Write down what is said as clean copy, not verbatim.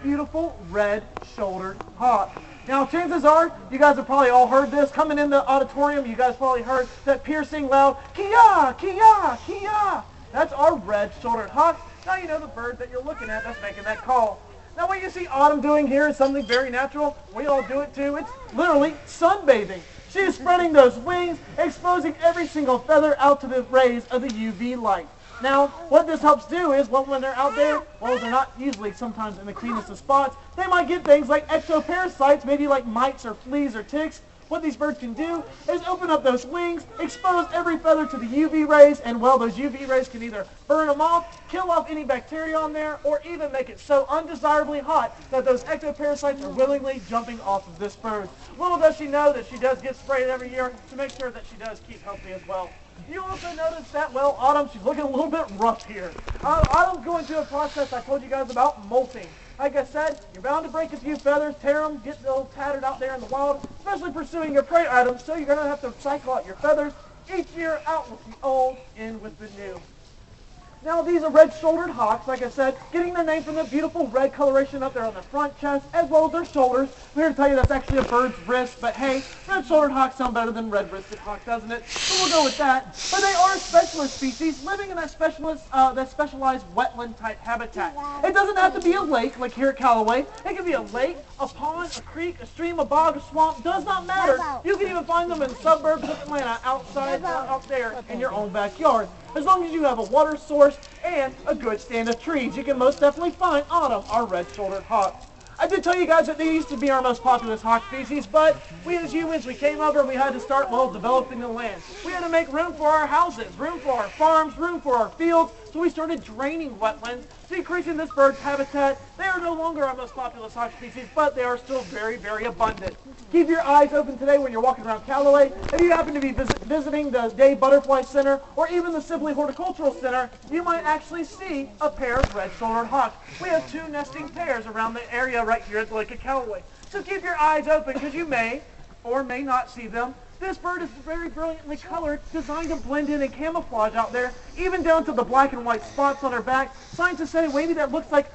beautiful red-shouldered hawk. Now, chances are, you guys have probably all heard this. Coming in the auditorium, you guys probably heard that piercing loud, kia, kia, kia. That's our red-shouldered hawk. Now you know the bird that you're looking at that's making that call. Now what you see Autumn doing here is something very natural. We all do it too. It's literally sunbathing. She is spreading those wings, exposing every single feather out to the rays of the UV light. Now, what this helps do is, well, when they're out there, well, they're not usually sometimes in the cleanest of spots. They might get things like ectoparasites, maybe like mites or fleas or ticks. What these birds can do is open up those wings, expose every feather to the UV rays, and well, those UV rays can either burn them off, kill off any bacteria on there, or even make it so undesirably hot that those ectoparasites are willingly jumping off of this bird. Little does she know that she does get sprayed every year to make sure that she does keep healthy as well. You also notice that, well, Autumn, she's looking a little bit rough here. Autumn's going through a process I told you guys about, molting. Like I said, you're bound to break a few feathers, tear them, get a little tattered out there in the wild, especially pursuing your prey items, so you're going to have to cycle out your feathers each year, out with the old, in with the new. Now, these are red-shouldered hawks, like I said, getting their name from the beautiful red coloration up there on the front chest, as well as their shoulders. We're here to tell you that's actually a bird's wrist, but hey, red-shouldered hawks sound better than red-wristed hawk, doesn't it? So we'll go with that. But they are a specialist species, living in that specialized wetland-type habitat. It doesn't have to be a lake, like here at Callaway. It can be a lake, a pond, a creek, a stream, a bog, a swamp, does not matter. You can even find them in suburbs of Atlanta, outside, out there in your own backyard. As long as you have a water source and a good stand of trees, you can most definitely find Autumn, our red-shouldered hawk. I did tell you guys that they used to be our most populous hawk species, but we as humans, we came over and we had to start, well, developing the land. We had to make room for our houses, room for our farms, room for our fields, so we started draining wetlands, decreasing this bird's habitat. They are no longer our most populous hawk species, but they are still very, very abundant. Keep your eyes open today when you're walking around Callaway. If you happen to be visiting the Day Butterfly Center or even the Sibley Horticultural Center, you might actually see a pair of red-shouldered hawks. We have 2 nesting pairs around the area right here at the Lake of Callaway. So keep your eyes open because you may or may not see them. This bird is very brilliantly colored, designed to blend in and camouflage out there, even down to the black and white spots on her back. Scientists say maybe that looks like